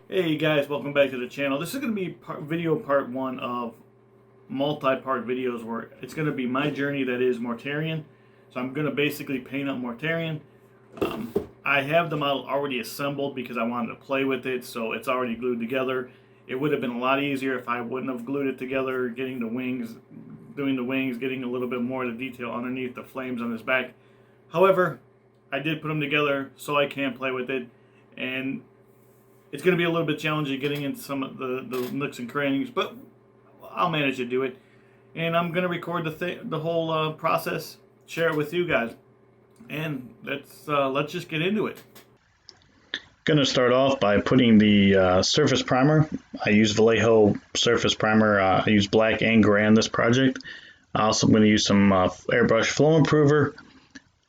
Hey guys, welcome back to the channel. This is going to be video part one of multi-part videos where it's going to be my journey that is Mortarion. So I'm going to basically paint up Mortarion. I have the model already assembled because I wanted to play with it, so it's already glued together. It would have been a lot easier if I wouldn't have glued it together, getting the wings, doing the wings, getting a little bit more of the detail underneath the flames on his back. However, I did put them together so I can play with it, and it's going to be a little bit challenging getting into some of the nooks and crannies, but I'll manage to do it. And I'm going to record the whole process, share it with you guys, and let's just get into it. Going to start off by putting the surface primer. I use Vallejo surface primer. I use black and gray on this project. Also, I'm going to use some airbrush flow improver.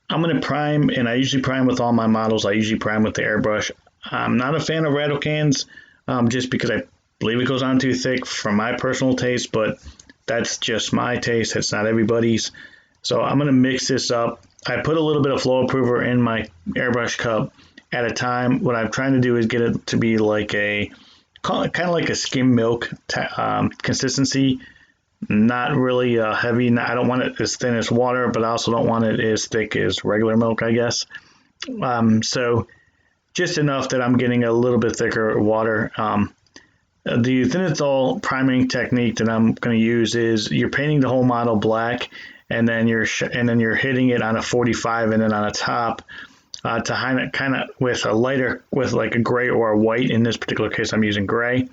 I'm going to prime, and I usually prime with all my models. I usually prime with the airbrush. I'm not a fan of rattle cans, just because I believe it goes on too thick for my personal taste, but that's just my taste. It's not everybody's. So I'm going to mix this up. I put a little bit of flow improver in my airbrush cup at a time. What I'm trying to do is get it to be like kind of like a skim milk consistency. Not really heavy. I don't want it as thin as water, but I also don't want it as thick as regular milk, I guess. So just enough that I'm getting a little bit thicker water. The thinethol priming technique that I'm going to use is you're painting the whole model black, and then you're hitting it on a 45 and then on a top to kind of with like a gray or a white. In this particular case, I'm using gray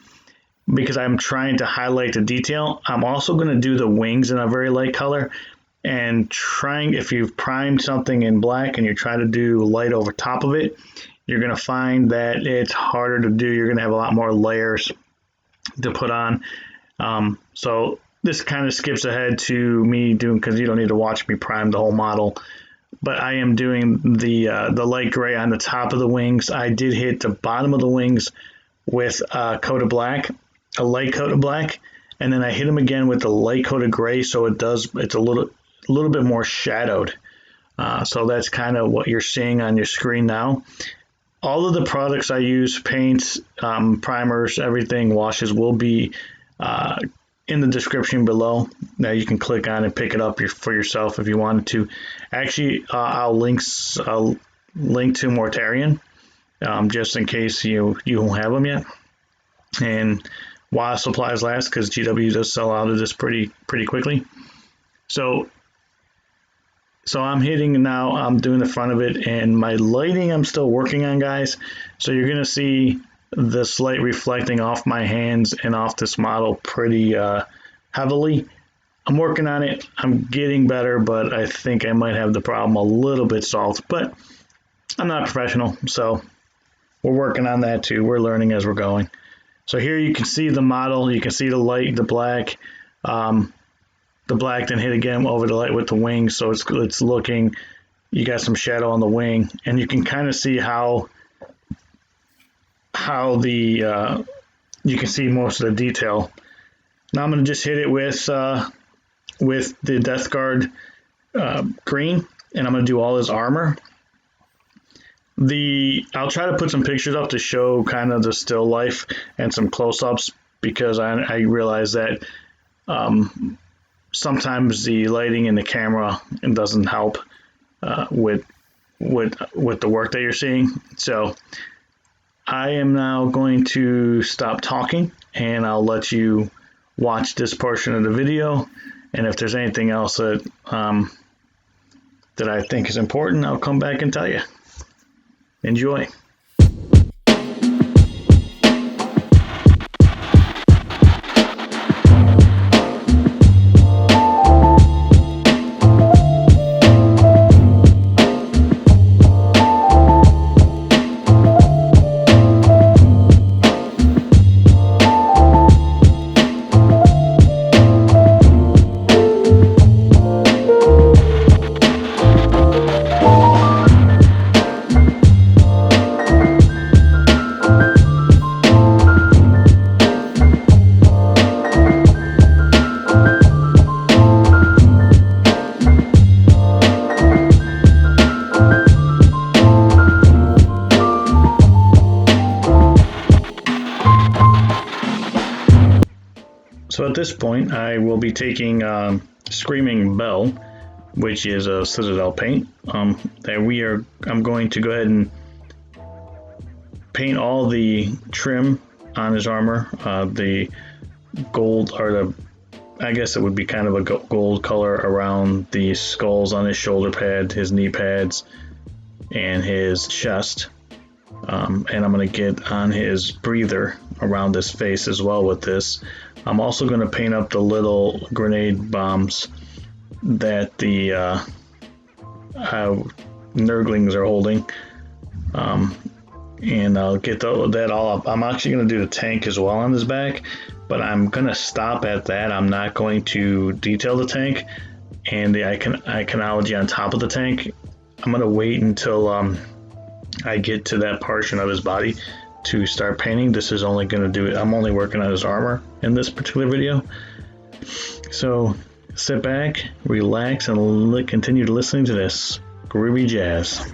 because I'm trying to highlight the detail. I'm also going to do the wings in a very light color, and if you've primed something in black and you're trying to do light over top of it, you're going to find that it's harder to do. You're going to have a lot more layers to put on. So this kind of skips ahead to me doing, because you don't need to watch me prime the whole model, but I am doing the light gray on the top of the wings. I did hit the bottom of the wings with a coat of black, a light coat of black, and then I hit them again with the light coat of gray, so it's a little bit more shadowed. So that's kind of what you're seeing on your screen now. All of the products I use, paints, primers, everything, washes, will be in the description below. Now you can click on and pick it up for yourself if you wanted to. Actually, I'll link to Mortarion just in case you don't have them yet. And while supplies last, because GW does sell out of this pretty quickly. So I'm hitting now, I'm doing the front of it, and my lighting I'm still working on, guys. So you're going to see the light reflecting off my hands and off this model pretty heavily. I'm working on it. I'm getting better, but I think I might have the problem a little bit solved. But I'm not professional, so we're working on that too. We're learning as we're going. So here you can see the model. You can see the light, the black. The black then hit again over the light with the wings, so it's looking, you got some shadow on the wing, and you can kind of see how the you can see most of the detail. Now I'm going to just hit it with the Death Guard green, and I'm going to do all his armor. I'll try to put some pictures up to show kind of the still life and some close-ups, because I realize that sometimes the lighting in the camera doesn't help with the work that you're seeing. So I am now going to stop talking, and I'll let you watch this portion of the video. And if there's anything else that I think is important, I'll come back and tell you. Enjoy. So at this point, I will be taking Screaming Bell, which is a Citadel paint. I'm going to go ahead and paint all the trim on his armor, the gold, or I guess it would be kind of a gold color around the skulls on his shoulder pad, his knee pads, and his chest. And I'm going to get on his breather around his face as well with this. I'm also going to paint up the little grenade bombs that the Nurglings are holding. And I'll get that all up. I'm actually going to do the tank as well on his back, but I'm going to stop at that. I'm not going to detail the tank and the iconology on top of the tank. I'm going to wait until I get to that portion of his body to start painting. This is only going to do it. I'm only working on his armor in this particular video. So sit back, relax, and continue listening to this groovy jazz.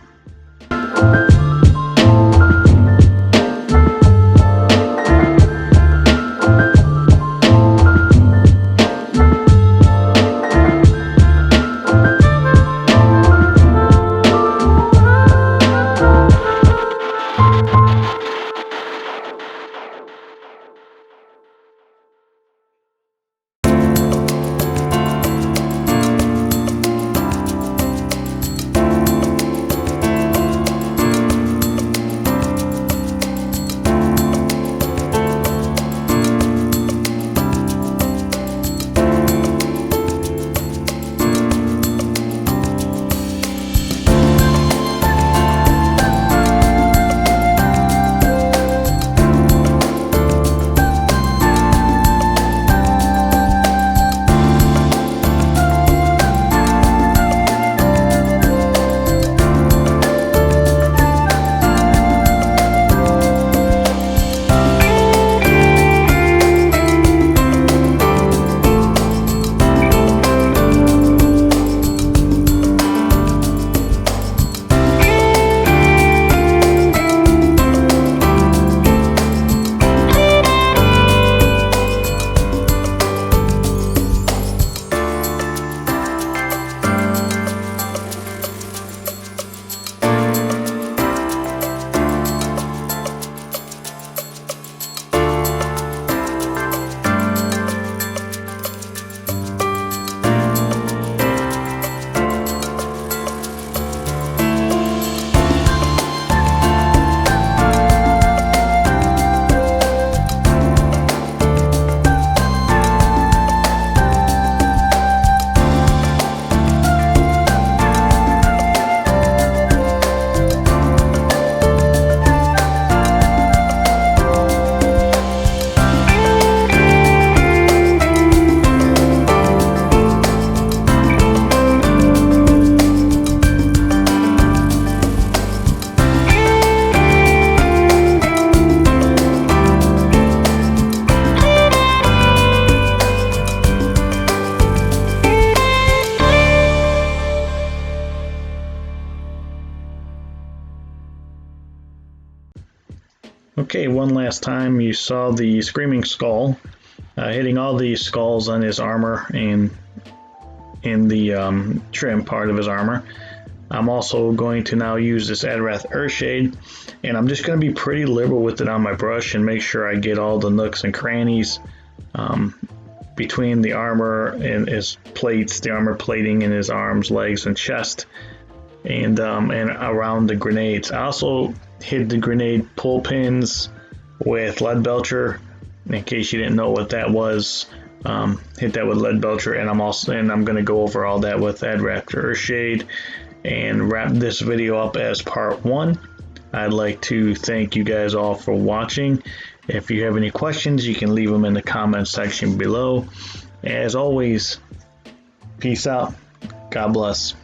Okay, one last time you saw the Screaming Skull hitting all the skulls on his armor and in the trim part of his armor. I'm also going to now use this Adrath Earthshade, and I'm just going to be pretty liberal with it on my brush and make sure I get all the nooks and crannies between the armor and his plates, the armor plating in his arms, legs, and chest, and around the grenades. I also hid the grenade pull pins with lead belcher, in case you didn't know what that was. Hit that with lead belcher, and I'm going to go over all that with Adrath Earthshade and wrap this video up as part 1. I'd like to thank you guys all for watching. If you have any questions, you can leave them in the comment section below. As always, peace out. God bless.